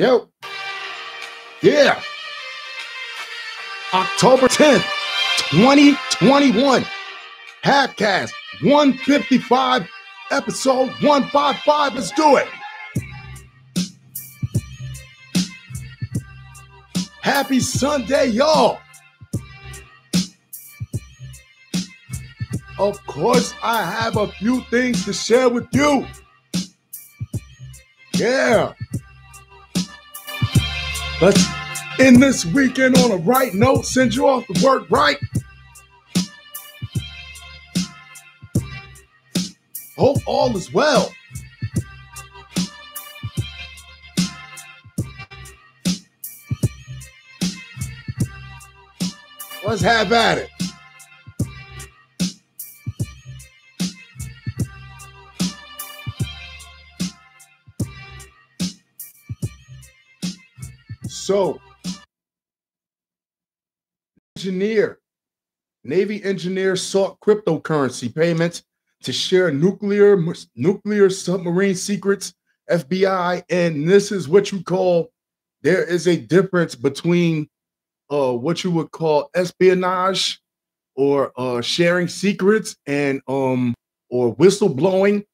Yo, yeah, October 10th, 2021, Halfcast 155, episode 155. Let's do it. Happy Sunday, y'all. Of course, I have a few things to share with you. Yeah. Let's end this weekend on a right note, send you off to work right. Hope all is well. Let's have at it. So, Navy engineer sought cryptocurrency payments to share nuclear submarine secrets, FBI, and this is what you call, there is a difference between what you would call espionage or sharing secrets and or whistleblowing.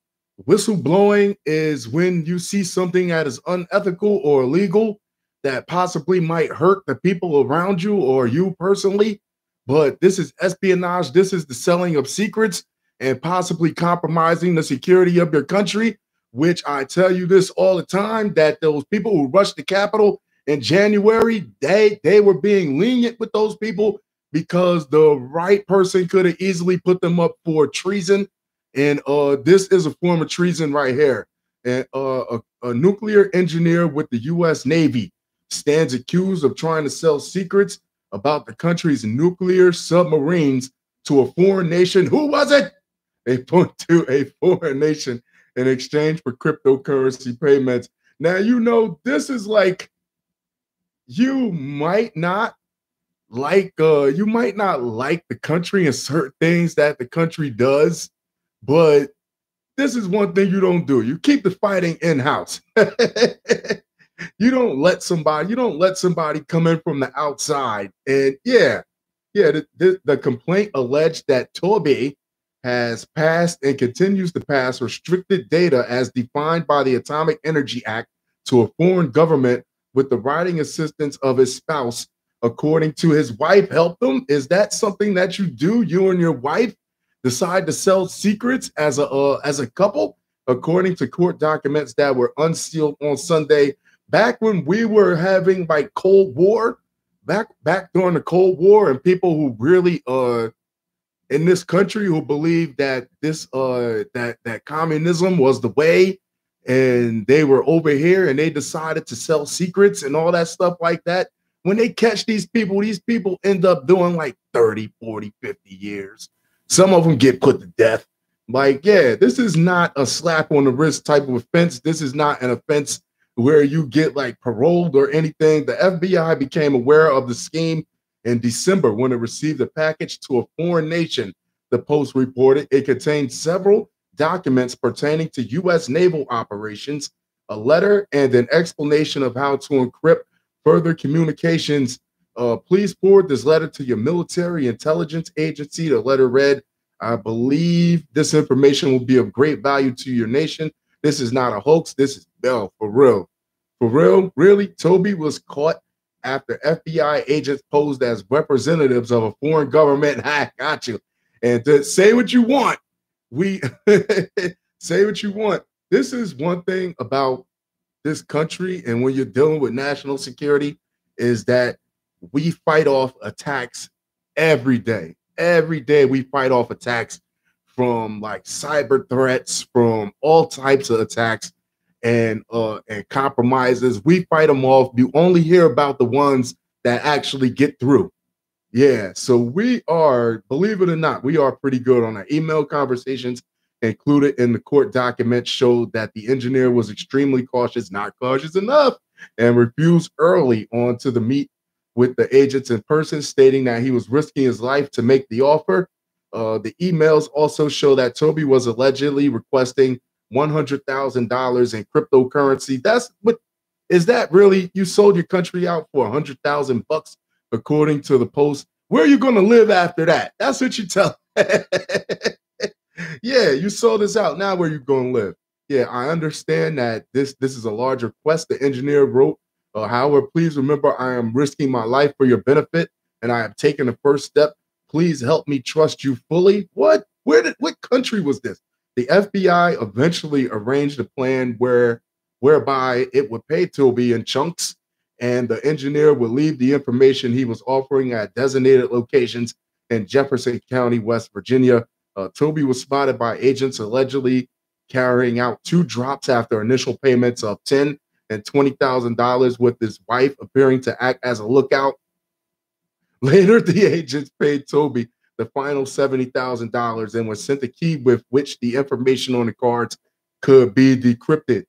Whistleblowing is when you see something that is unethical or illegal that possibly might hurt the people around you or you personally. But this is espionage. This is the selling of secrets and possibly compromising the security of your country, which I tell you this all the time, that those people who rushed the Capitol in January, they were being lenient with those people because the right person could have easily put them up for treason. And this is a form of treason right here. And a nuclear engineer with the U.S. Navy stands accused of trying to sell secrets about the country's nuclear submarines to a foreign nation. Who was it? They point to a foreign nation in exchange for cryptocurrency payments. Now, you know, this is like, you might not like the country and certain things that the country does, but this is one thing you don't do. You keep the fighting in-house. You don't let somebody come in from the outside. And the complaint alleged that Toby has passed and continues to pass restricted data as defined by the Atomic Energy Act to a foreign government with the writing assistance of his spouse, according to his wife. Help them. Is that something that you do? You and your wife decide to sell secrets as a couple, according to court documents that were unsealed on Sunday. Back when we were having like Cold War, back during the Cold War, and people who really in this country who believed that this that communism was the way, and they were over here and they decided to sell secrets and all that stuff like that. When they catch these people end up doing like 30, 40, 50 years. Some of them get put to death. Like, yeah, this is not a slap on the wrist type of offense. This is not an offense where you get like paroled or anything. The FBI became aware of the scheme in December when it received a package to a foreign nation. The Post reported it contained several documents pertaining to U.S. naval operations, a letter, and an explanation of how to encrypt further communications. Please forward this letter to your military intelligence agency. The letter read, I believe this information will be of great value to your nation. This is not a hoax. This is for real. For real, really? Toby was caught after FBI agents posed as representatives of a foreign government. I got you. And to say what you want, say what you want. This is one thing about this country, and when you're dealing with national security, is that we fight off attacks every day. Every day we fight off attacks from like cyber threats, from all types of attacks and compromises. We fight them off. You only hear about the ones that actually get through. Yeah, so we are, believe it or not, we are pretty good on our email conversations included in the court documents showed that the engineer was extremely cautious, not cautious enough, and refused early on to the meet with the agents in person, stating that he was risking his life to make the offer. The emails also show that Toby was allegedly requesting $100,000 in cryptocurrency. That's what Is that really, you sold your country out for $100,000 according to the Post? Where are you going to live after that? That's what you tell. Yeah, you sold us out. Now where you going to live? Yeah, I understand that this is a large request, the engineer wrote. However, please remember I am risking my life for your benefit, and I have taken the first step. Please help me trust you fully. What? What country was this? The FBI eventually arranged a plan whereby it would pay Toby in chunks, and the engineer would leave the information he was offering at designated locations in Jefferson County, West Virginia. Toby was spotted by agents allegedly carrying out 2 drops after initial payments of $10,000 and $20,000, with his wife appearing to act as a lookout. Later, the agents paid Toby the final $70,000 and was sent a key with which the information on the cards could be decrypted.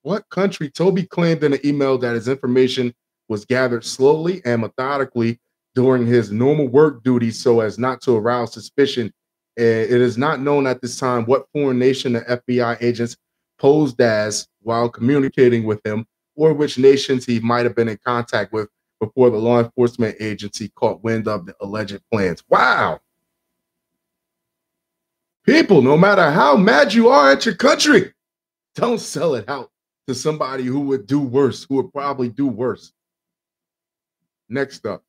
What country? Toby claimed in an email that his information was gathered slowly and methodically during his normal work duties so as not to arouse suspicion. It is not known at this time what foreign nation the FBI agents posed as while communicating with him, or which nations he might have been in contact with before the law enforcement agency caught wind of the alleged plans. Wow. People, no matter how mad you are at your country, don't sell it out to somebody who would do worse, who would probably do worse. Next up.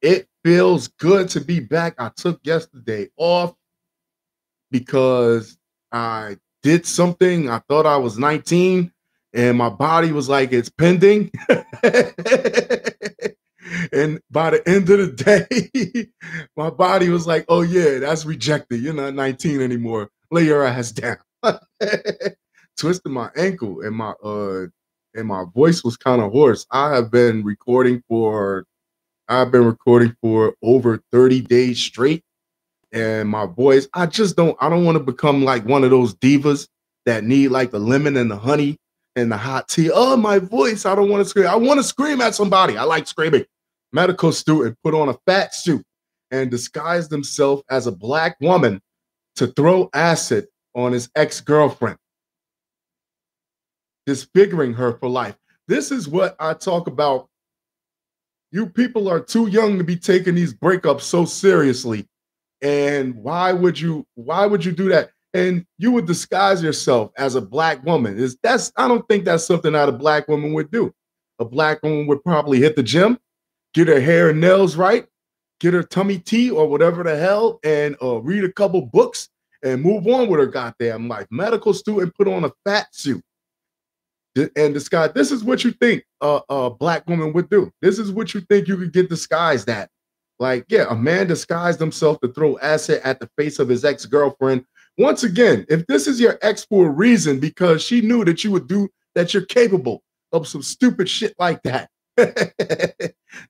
It feels good to be back. I took yesterday off because I did something. I thought I was 19 and my body was like, it's pending. And by the end of the day, my body was like, oh yeah, that's rejected. You're not 19 anymore. Lay your ass down. Twisted my ankle and my voice was kind of hoarse. I've been recording for over 30 days straight. And my voice, I don't want to become like one of those divas that need like the lemon and the honey and the hot tea. Oh, my voice, I don't want to scream. I want to scream at somebody. I like screaming. Medical student put on a fat suit and disguised himself as a black woman to throw acid on his ex-girlfriend, disfiguring her for life. This is what I talk about. You people are too young to be taking these breakups so seriously. And why would you do that? And you would disguise yourself as a black woman. I don't think that's something that a black woman would do. A black woman would probably hit the gym, get her hair and nails right, get her tummy tea or whatever the hell, and read a couple books and move on with her goddamn life. Medical student put on a fat suit and disguise. This is what you think a black woman would do. This is what you think you could get disguised at. Like, yeah, a man disguised himself to throw acid at the face of his ex-girlfriend. Once again, if this is your ex for a reason, because she knew that that you're capable of some stupid shit like that.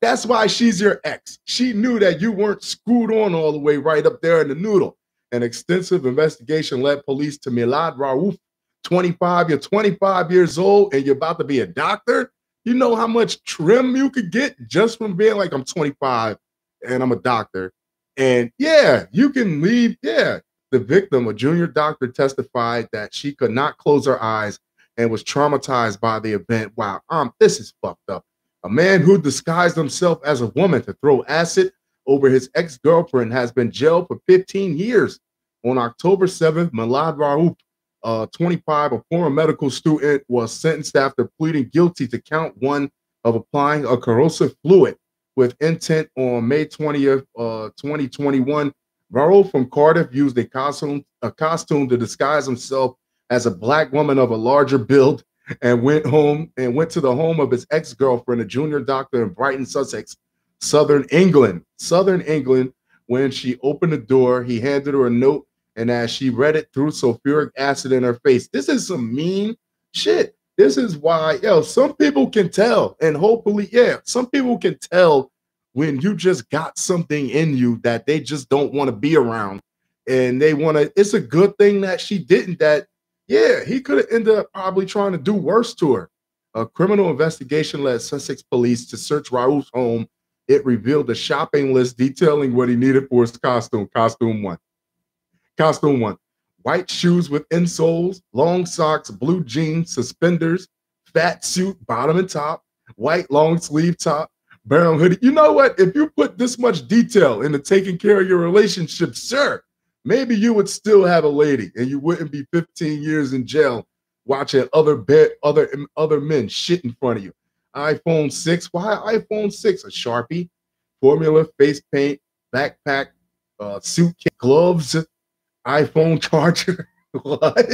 That's why she's your ex. She knew that you weren't screwed on all the way right up there in the noodle. An extensive investigation led police to Milad Raouf, 25. You're 25 years old and you're about to be a doctor. You know how much trim you could get just from being like, I'm 25 and I'm a doctor. And yeah, you can leave. Yeah. The victim, a junior doctor, testified that she could not close her eyes and was traumatized by the event. Wow, this is fucked up. A man who disguised himself as a woman to throw acid over his ex-girlfriend has been jailed for 15 years. On October 7th, Milad Raouf, 25, a former medical student, was sentenced after pleading guilty to count 1 of applying a corrosive fluid with intent on May 20th, 2021. Raouf from Cardiff used a costume to disguise himself as a black woman of a larger build and went to the home of his ex-girlfriend, a junior doctor in Brighton, Sussex, Southern England. When she opened the door, he handed her a note, and as she read it, threw sulfuric acid in her face. This is some mean shit. This is why, some people can tell, and hopefully, some people can tell when you just got something in you that they just don't want to be around, and they want to. It's a good thing that she didn't. He could have ended up probably trying to do worse to her. A criminal investigation led Sussex police to search Raouf's home. It revealed a shopping list detailing what he needed for his costume. Costume one. white shoes with insoles, long socks, blue jeans, suspenders, fat suit, bottom and top, white long sleeve top, brown hoodie. You know what? If you put this much detail into taking care of your relationship, sir, maybe you would still have a lady and you wouldn't be 15 years in jail watching other men shit in front of you. iPhone 6. Why iPhone 6? A Sharpie, formula, face paint, backpack, suit kit, gloves, iPhone charger, what?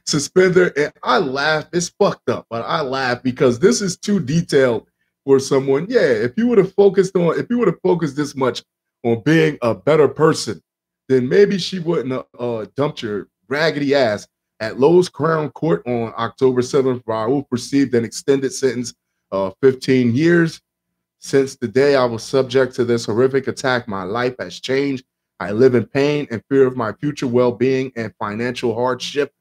Suspender. And I laugh. It's fucked up, but I laugh because this is too detailed for someone. Yeah, if you would have focused this much on being a better person, then maybe she wouldn't have dumped your raggedy ass at Lowe's Crown Court on October 7th. Raul received an extended sentence of 15 years. Since the day I was subject to this horrific attack, my life has changed. I live in pain and fear of my future well-being and financial hardship.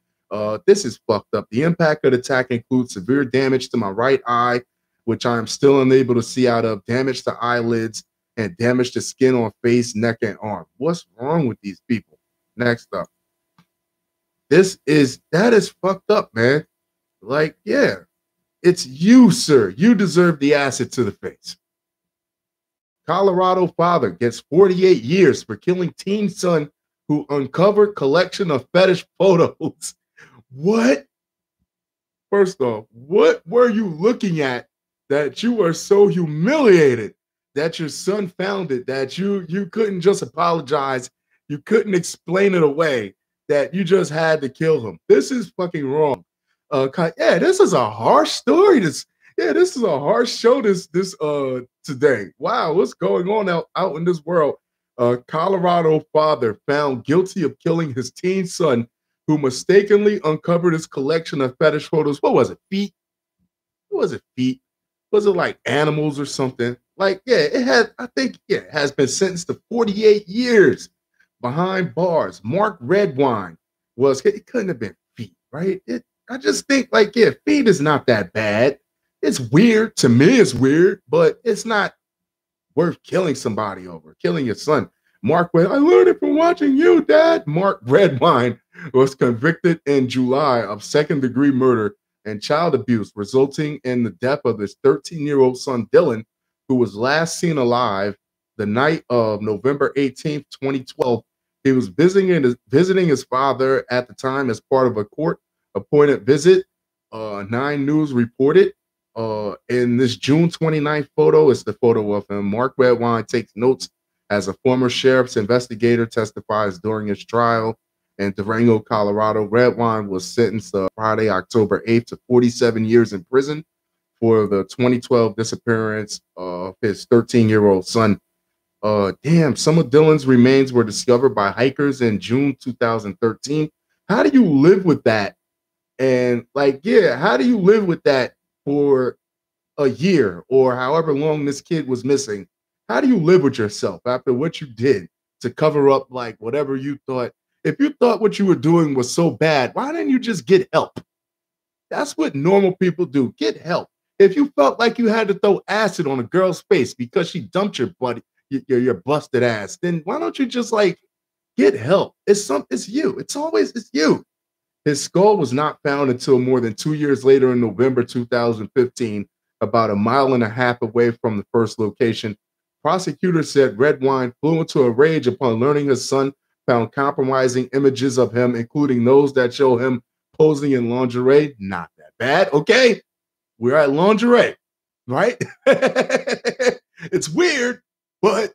This is fucked up. The impact of the attack includes severe damage to my right eye, which I am still unable to see out of, damage to eyelids, and damage to skin on face, neck, and arm. What's wrong with these people? Next up. That is fucked up, man. Like, yeah, it's you, sir. You deserve the acid to the face. Colorado father gets 48 years for killing teen son who uncovered collection of fetish photos. What? First off, what were you looking at that you were so humiliated that your son found it, that you couldn't just apologize, you couldn't explain it away, that you just had to kill him? This is fucking wrong. This is a harsh story. This is a harsh show today. Wow, what's going on out in this world? Colorado father found guilty of killing his teen son who mistakenly uncovered his collection of fetish photos. What was it? Feet? What was it? Feet? Was it like animals or something? Like, it has been sentenced to 48 years behind bars. Mark Redwine it couldn't have been feet, right? I just think feet is not that bad. It's weird. To me, it's weird, but it's not worth killing somebody over, killing your son. I learned it from watching you, Dad. Mark Redwine was convicted in July of second-degree murder and child abuse, resulting in the death of his 13-year-old son, Dylan, who was last seen alive the night of November 18th, 2012. He was visiting his father at the time as part of a court-appointed visit. 9 News reported. In this June 29th photo, it's the photo of him. Mark Redwine takes notes as a former sheriff's investigator testifies during his trial in Durango, Colorado. Redwine was sentenced Friday, October 8th to 47 years in prison for the 2012 disappearance of his 13-year-old son. Some of Dylan's remains were discovered by hikers in June 2013. How do you live with that? And how do you live with that for a year or however long this kid was missing? How do you live with yourself after what you did to cover up whatever you thought? If you thought what you were doing was so bad, why didn't you just get help? That's what normal people do. Get help. If you felt like you had to throw acid on a girl's face because she dumped your busted ass, then why don't you just get help? It's you. It's you. His skull was not found until more than 2 years later in November 2015, about 1.5 miles away from the first location. Prosecutors said Redwine flew into a rage upon learning his son found compromising images of him, including those that show him posing in lingerie. Not that bad, okay? We're at lingerie, right? It's weird, but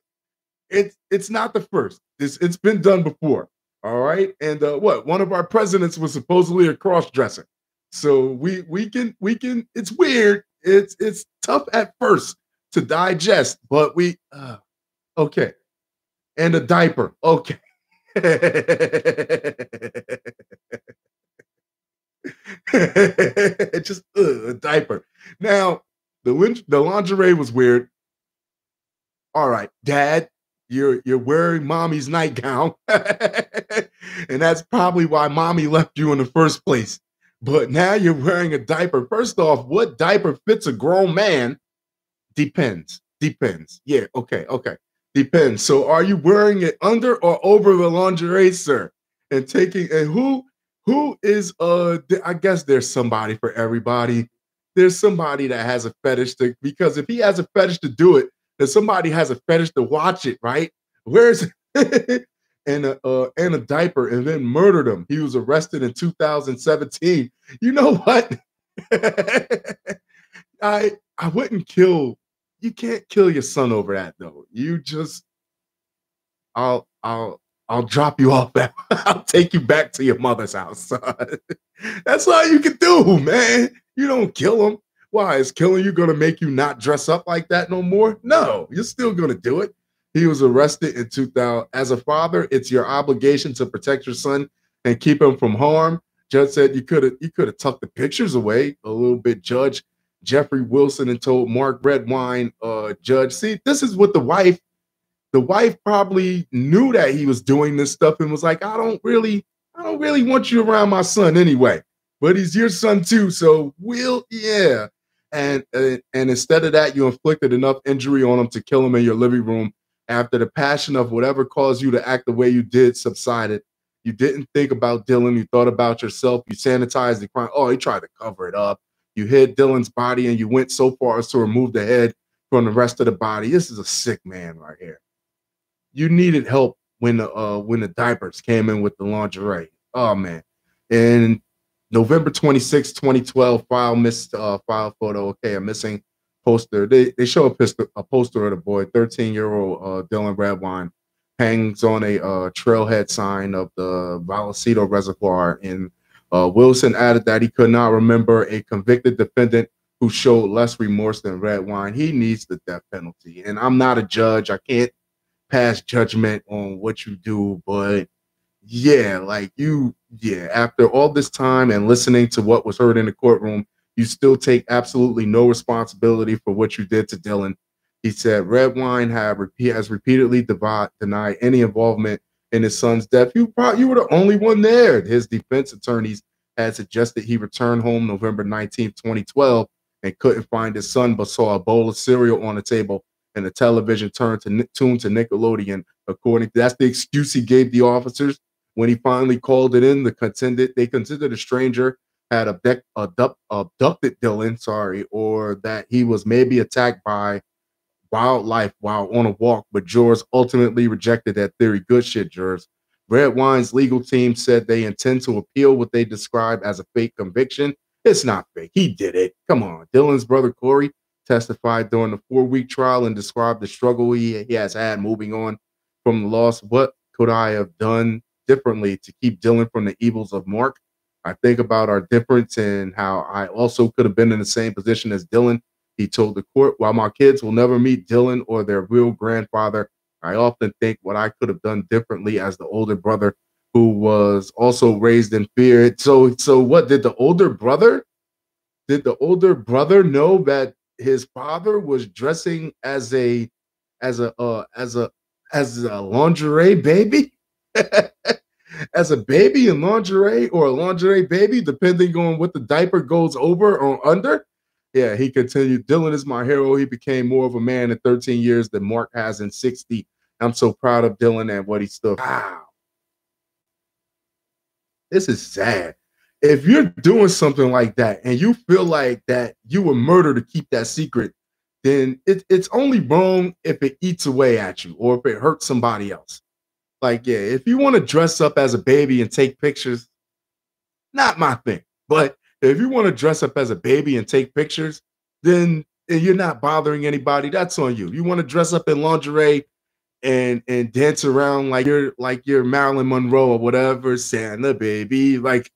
it's not the first. It's been done before. All right. And one of our presidents was supposedly a cross-dresser. So we can, it's weird. It's tough at first to digest, but okay. And a diaper. Okay. Just a diaper. Now, the lingerie was weird. All right, Dad, you're wearing mommy's nightgown. And that's probably why mommy left you in the first place. But now you're wearing a diaper. First off, what diaper fits a grown man? Depends. Yeah, okay. Depends. So are you wearing it under or over the lingerie, sir? and taking and who is I guess there's somebody for everybody. There's somebody that has a fetish to, because if he has a fetish to do it, then somebody has a fetish to watch it, right? Where's and a diaper and then murdered him. He was arrested in 2017. You know what? I wouldn't kill. You can't kill your son over that though. You just I'll drop you off. I'll take you back to your mother's house, son. That's all you can do, man. You don't kill him. Why? Is killing you gonna make you not dress up like that no more? No, you're still gonna do it. He was arrested in 2000. As a father, it's your obligation to protect your son and keep him from harm. Judge said you could have tucked the pictures away a little bit, Judge Jeffrey Wilson, and told Mark Redwine, Judge, see, this is what the wife probably knew that he was doing this stuff and was like, I don't really want you around my son anyway, but he's your son too. So yeah. And instead of that, you inflicted enough injury on him to kill him in your living room. After the passion of whatever caused you to act the way you did subsided, you didn't think about Dylan. You thought about yourself. You sanitized the crime. Oh, he tried to cover it up. You hid Dylan's body and you went so far as to remove the head from the rest of the body. This is a sick man right here. You needed help when the diapers came in with the lingerie. Oh man. And November 26, 2012, file photo. Okay, a missing poster. They show a poster of the boy, 13-year-old Dylan Redwine, hangs on a trailhead sign of the Vallecito Reservoir. And Wilson added that he could not remember a convicted defendant who showed less remorse than Redwine. He needs the death penalty. And I'm not a judge. I can't pass judgment on what you do, but yeah, after all this time and listening to what was heard in the courtroom, you still take absolutely no responsibility for what you did to Dylan. He said Redwine has repeatedly denied any involvement in his son's death. You were the only one there. His defense attorneys had suggested he returned home November 19th, 2012, and couldn't find his son, but saw a bowl of cereal on the table and the television tuned to Nickelodeon. That's the excuse he gave the officers when he finally called it in. They considered a stranger had abducted Dylan, or that he was maybe attacked by wildlife while on a walk, but jurors ultimately rejected that theory. Good shit, jurors. Redwine's legal team said they intend to appeal what they describe as a fake conviction. It's not fake. He did it. Come on. Dylan's brother, Corey, testified during the 4-week trial and described the struggle he has had moving on from the loss. What could I have done differently to keep Dylan from the evils of Mark? I think about our difference and how I also could have been in the same position as Dylan. He told the court, while my kids will never meet Dylan or their real grandfather, I often think what I could have done differently as the older brother who was also raised in fear. So what did the older brother? Did the older brother know that his father was dressing as a lingerie baby? As a baby in lingerie, or a lingerie baby, depending on what the diaper goes over or under. Yeah, he continued, Dylan is my hero. He became more of a man in 13 years than Mark has in 60. I'm so proud of Dylan and what he stood. Wow. This is sad. If you're doing something like that and you feel like that you were murdered to keep that secret, then it's only wrong if it eats away at you or if it hurts somebody else. Like, yeah, if you want to dress up as a baby and take pictures, not my thing. But if you want to dress up as a baby and take pictures, then you're not bothering anybody. That's on you. You want to dress up in lingerie and dance around like you're Marilyn Monroe or whatever, Santa baby, like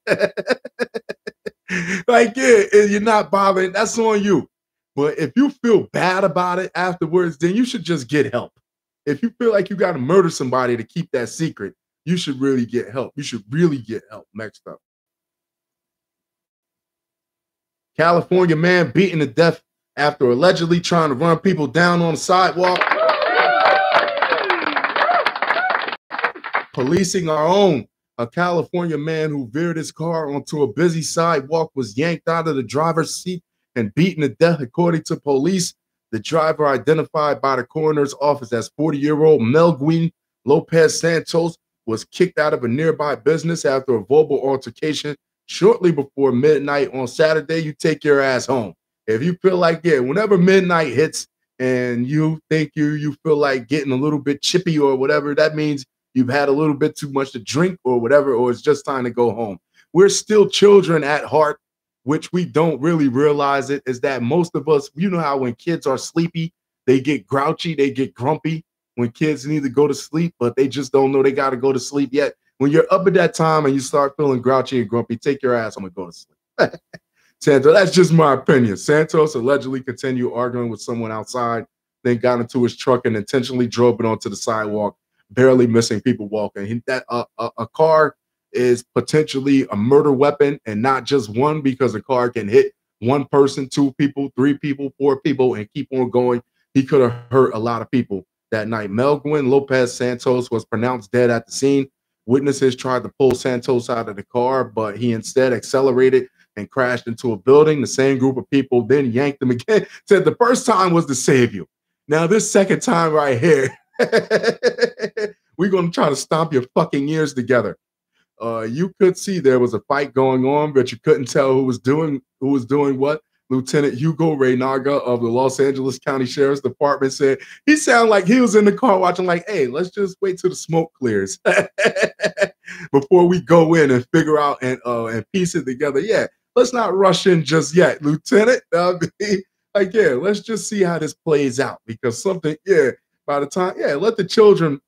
like, yeah, and you're not bothering. That's on you. But if you feel bad about it afterwards, then you should just get help. If you feel like you got to murder somebody to keep that secret, you should really get help. You should really get help. Next up. California man beaten to death after allegedly trying to run people down on the sidewalk. Policing our own. A California man who veered his car onto a busy sidewalk was yanked out of the driver's seat and beaten to death, according to police. The driver, identified by the coroner's office as 40-year-old Melguin Lopez Santos, was kicked out of a nearby business after a verbal altercation shortly before midnight on Saturday, you take your ass home. If you feel like, yeah, whenever midnight hits and you think you feel like getting a little bit chippy or whatever, that means you've had a little bit too much to drink or whatever, or it's just time to go home. We're still children at heart, which we don't really realize it, is that most of us, you know how when kids are sleepy, they get grouchy, they get grumpy when kids need to go to sleep, but they just don't know they got to go to sleep yet. When you're up at that time and you start feeling grouchy and grumpy, take your ass home and go to sleep. Santos, that's just my opinion. Santos allegedly continued arguing with someone outside, then got into his truck and intentionally drove it onto the sidewalk, barely missing people walking. A car is potentially a murder weapon, and not just one, because a car can hit one person, two people, three people, four people, and keep on going. He could have hurt a lot of people that night. Melvin Lopez Santos was pronounced dead at the scene. Witnesses tried to pull Santos out of the car, but he instead accelerated and crashed into a building. The same group of people then yanked him again. Said the first time was to save you. Now this second time right here, we're going to try to stomp your fucking ears together. You could see there was a fight going on, but you couldn't tell who was doing what. Lieutenant Hugo Reynaga of the Los Angeles County Sheriff's Department said he sounded like he was in the car watching, like, hey, let's just wait till the smoke clears before we go in and figure out and piece it together. Yeah, let's not rush in just yet, Lieutenant. Like, yeah, let's just see how this plays out, because something, yeah, by the time, yeah, let the children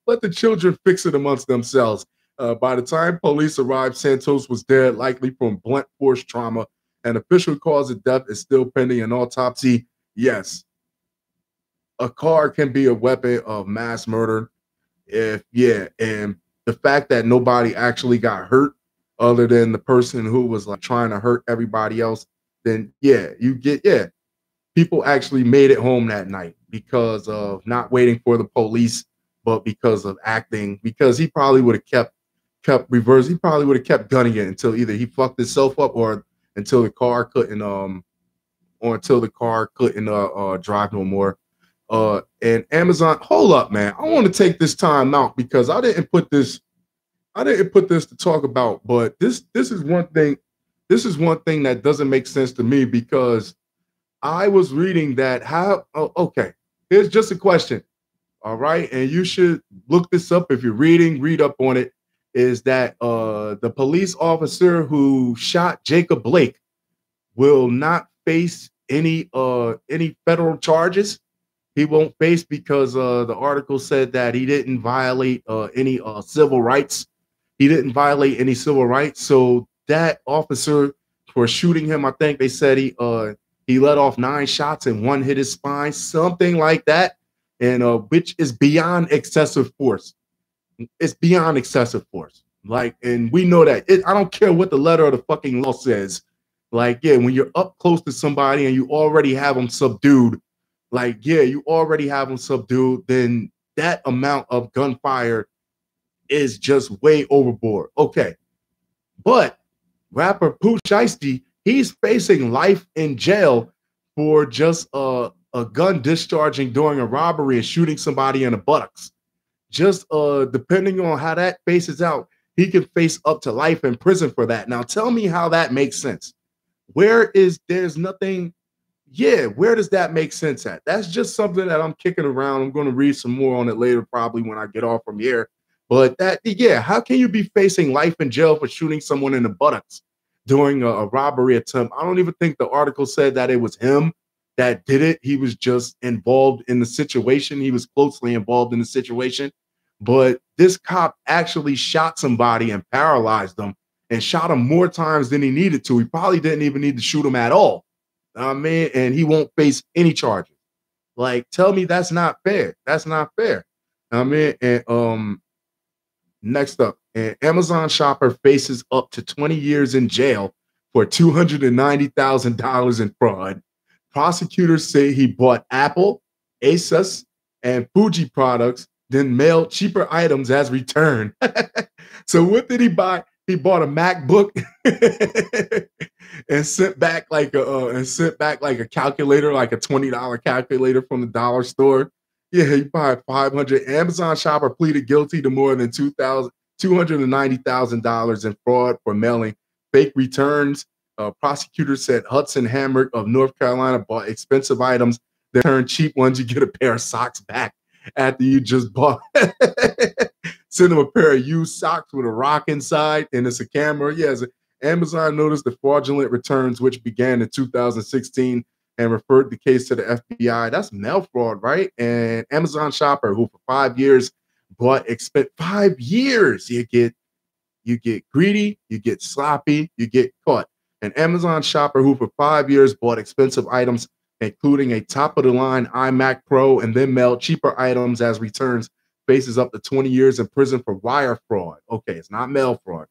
fix it amongst themselves. By the time police arrived, Santos was dead, likely from blunt force trauma. An official cause of death is still pending an autopsy. Yes, a car can be a weapon of mass murder. And the fact that nobody actually got hurt other than the person who was like trying to hurt everybody else, then people actually made it home that night because of not waiting for the police, but because of acting, because he probably would have kept reverse. He probably would have kept gunning it until either he fucked himself up or until the car couldn't drive no more. And Amazon, hold up, man. I want to take this time out because I didn't put this to talk about, but this is one thing. This is one thing that doesn't make sense to me, because I was reading that okay, here's just a question. All right, and you should look this up if you're read up on it. Is that the police officer who shot Jacob Blake will not face any federal charges. He won't face, because the article said that he didn't violate any civil rights. He didn't violate any civil rights. So that officer, for shooting him, I think they said he let off 9 shots and 1 hit his spine, something like that, and which is beyond excessive force. It's beyond excessive force. Like, and we know that. I don't care what the letter of the fucking law says. Like, yeah, when you're up close to somebody and you already have them subdued, like, yeah, you already have them subdued, then that amount of gunfire is just way overboard. Okay. But rapper Pooh Shiesty, he's facing life in jail for just a gun discharging during a robbery and shooting somebody in the buttocks. Just depending on how that faces out, he can face up to life in prison for that. Now tell me how that makes sense. Where does that make sense at? That's just something that I'm kicking around. I'm going to read some more on it later, probably when I get off from here. But how can you be facing life in jail for shooting someone in the buttocks during a robbery attempt? I don't even think the article said that it was him that did it. He was just involved in the situation. He was closely involved in the situation. But this cop actually shot somebody and paralyzed them, and shot him more times than he needed to. He probably didn't even need to shoot him at all. I mean, and he won't face any charges. Like, tell me that's not fair. That's not fair. I mean, and next up, an Amazon shopper faces up to 20 years in jail for $290,000 in fraud. Prosecutors say he bought Apple, Asus, and Fuji products, then mailed cheaper items as return. So what did he buy? He bought a MacBook and sent back like a calculator, like a $20 calculator from the dollar store. Yeah, he bought 500. Amazon shopper pleaded guilty to more than $290,000 in fraud for mailing fake returns. Prosecutors said Hudson Hamrick of North Carolina bought expensive items. They turn cheap ones. You get a pair of socks back after you just bought. Send them a pair of used socks with a rock inside, and it's a camera. Yeah, Amazon noticed the fraudulent returns, which began in 2016, and referred the case to the FBI. That's mail fraud, right? And Amazon shopper who for 5 years bought 5 years. You get greedy, you get sloppy, you get caught. An Amazon shopper who for 5 years bought expensive items, including a top-of-the-line iMac Pro, and then mailed cheaper items as returns, faces up to 20 years in prison for wire fraud. Okay, it's not mail fraud.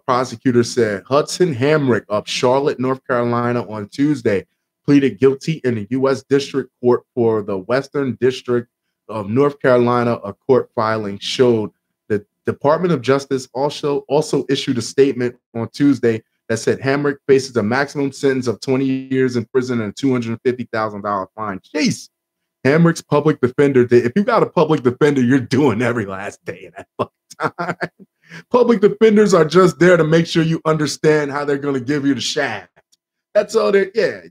Prosecutors said Hudson Hamrick of Charlotte, North Carolina, on Tuesday pleaded guilty in the U.S. District Court for the Western District of North Carolina. A court filing showed the Department of Justice also issued a statement on Tuesday that said Hamrick faces a maximum sentence of 20 years in prison and a $250,000 fine. Jeez. Hamrick's public defender did. If you got a public defender, you're doing every last day of that fucking time. Public defenders are just there to make sure you understand how they're going to give you the shaft. That's all they're, yeah.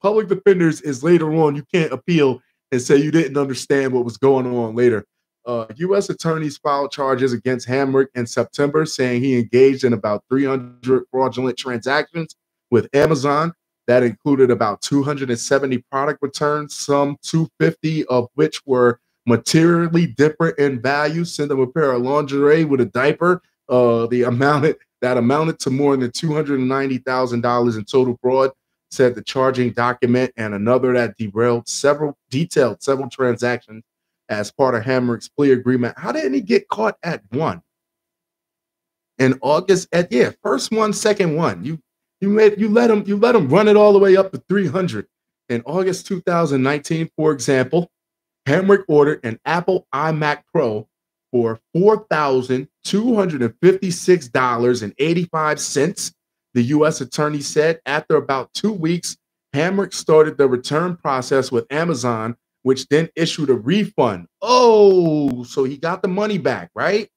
Public defenders is later on. You can't appeal and say you didn't understand what was going on later. U.S. attorneys filed charges against Hamrick in September, saying he engaged in about 300 fraudulent transactions with Amazon. That included about 270 product returns, some 250 of which were materially different in value. Send them a pair of lingerie with a diaper. That amounted to more than $290,000 in total fraud, said the charging document, and another that detailed several transactions as part of Hamrick's plea agreement. How didn't he get caught at one? In August, first one, second one. You let him run it all the way up to 300. In August 2019, for example, Hamrick ordered an Apple iMac Pro for $4,256.85. The U.S. attorney said after about 2 weeks, Hamrick started the return process with Amazon, which then issued a refund. Oh, so he got the money back, right?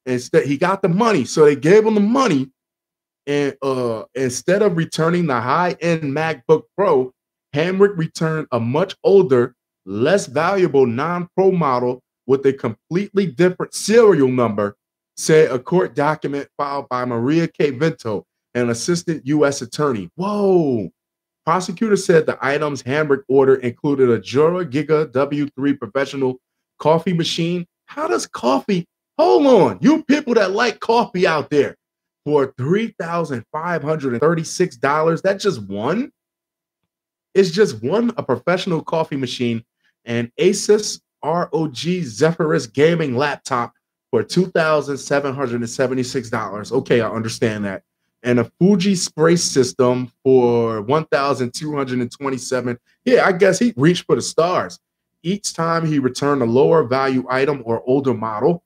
Instead, he got the money. So they gave him the money. And instead of returning the high-end MacBook Pro, Hamrick returned a much older, less valuable non-pro model with a completely different serial number, said a court document filed by Maria K. Vento, an assistant U.S. attorney. Whoa. Prosecutors said the items Hamrick ordered included a Jura Giga W3 professional coffee machine. How does coffee? Hold on. You people that like coffee out there. For $3,536. That's just one. It's just one, a professional coffee machine, and Asus ROG Zephyrus gaming laptop for $2,776. Okay, I understand that. And a Fuji spray system for $1,227. Yeah, I guess he reached for the stars. Each time he returned a lower value item or older model.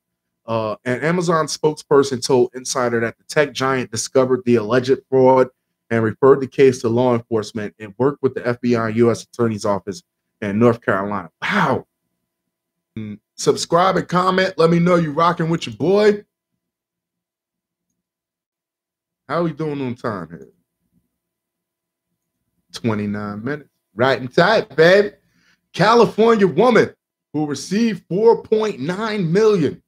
An Amazon spokesperson told Insider that the tech giant discovered the alleged fraud and referred the case to law enforcement and worked with the FBI U.S. Attorney's Office in North Carolina. Wow. Subscribe and comment. Let me know you rocking with your boy. How are we doing on time here? 29 minutes. Right in tight, baby. California woman who received $4.9 million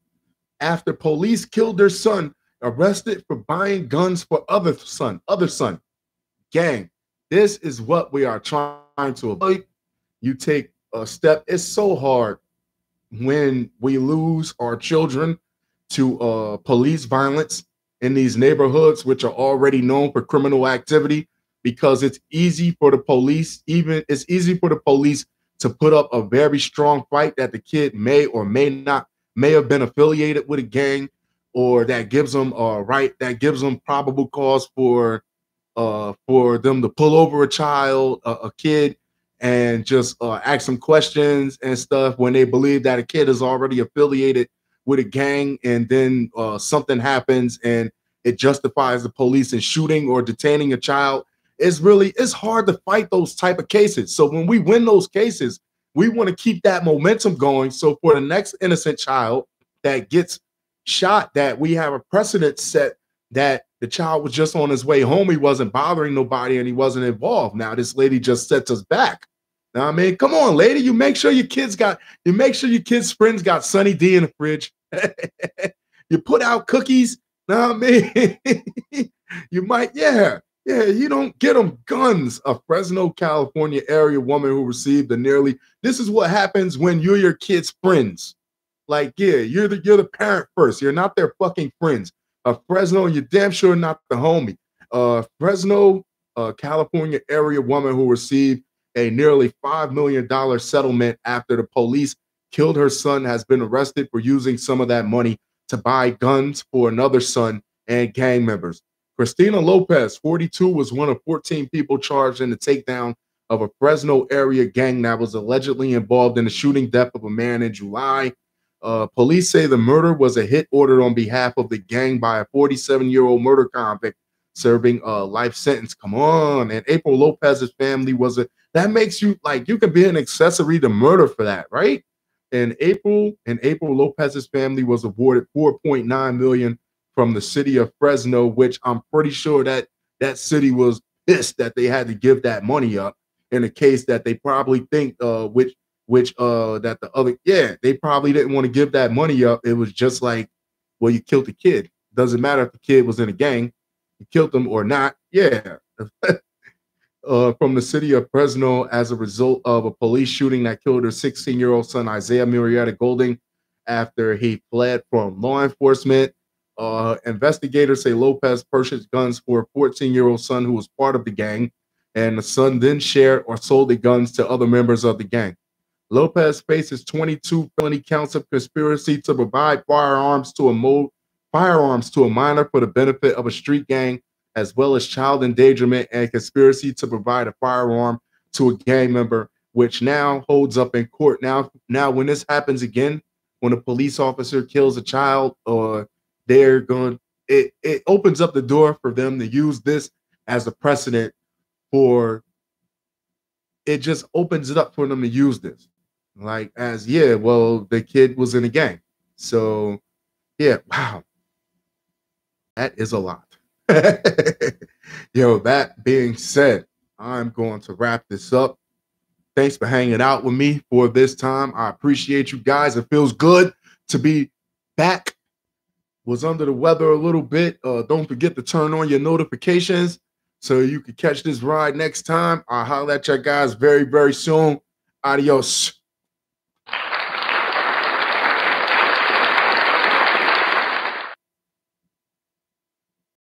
after police killed their son, arrested for buying guns for other son. Gang, this is what we are trying to avoid. You take a step. It's so hard when we lose our children to police violence in these neighborhoods, which are already known for criminal activity, because it's easy for the police, to put up a very strong fight that the kid may or may have been affiliated with a gang, or that gives them probable cause for them to pull over a child, a kid, and just ask some questions and stuff when they believe that a kid is already affiliated with a gang, and then something happens and it justifies the police in shooting or detaining a child. It's hard to fight those type of cases. So when we win those cases, we want to keep that momentum going. So for the next innocent child that gets shot that we have a precedent set that the child was just on his way home. He wasn't bothering nobody and he wasn't involved. Now this lady just sets us back. Now, I mean, come on, lady. You make sure your kids' friends got Sunny D in the fridge. You put out cookies. Now, I mean, you might, you don't get them guns. A Fresno, California area woman who received this is what happens when you're your kids' friends. Like, yeah, you're the parent first. You're not their fucking friends. Fresno, you're damn sure not the homie. Fresno, California area woman who received a nearly $5 million settlement after the police killed her son has been arrested for using some of that money to buy guns for another son and gang members. Christina Lopez, 42, was one of 14 people charged in the takedown of a Fresno area gang that was allegedly involved in the shooting death of a man in July. Police say the murder was a hit ordered on behalf of the gang by a 47-year-old murder convict serving a life sentence. Come on. And April Lopez's family that makes you like, you can be an accessory to murder for that, right? And April Lopez's family was awarded $4.9 million from the city of Fresno, which I'm pretty sure that city was pissed that they had to give that money up in a case that they probably think they probably didn't want to give that money up. It was just like, well, you killed the kid. Doesn't matter if the kid was in a gang, you killed him or not. Yeah. From the city of Fresno as a result of a police shooting that killed her 16-year-old son, Isaiah Murrieta Golding, after he fled from law enforcement. Investigators say Lopez purchased guns for a 14-year-old son who was part of the gang, and the son then shared or sold the guns to other members of the gang. Lopez faces 22 felony counts of conspiracy to provide firearms to a minor for the benefit of a street gang, as well as child endangerment and conspiracy to provide a firearm to a gang member, which now holds up in court. Now, when this happens again, when a police officer kills a child, it opens up the door for them to use this as a precedent it just opens it up for them to use this. Like, the kid was in a gang. So, yeah, wow. That is a lot. That being said, I'm going to wrap this up. Thanks for hanging out with me for this time. I appreciate you guys. It feels good to be back. Was under the weather a little bit. Don't forget to turn on your notifications so you can catch this ride next time. I'll holler at you guys very, very soon. Adios.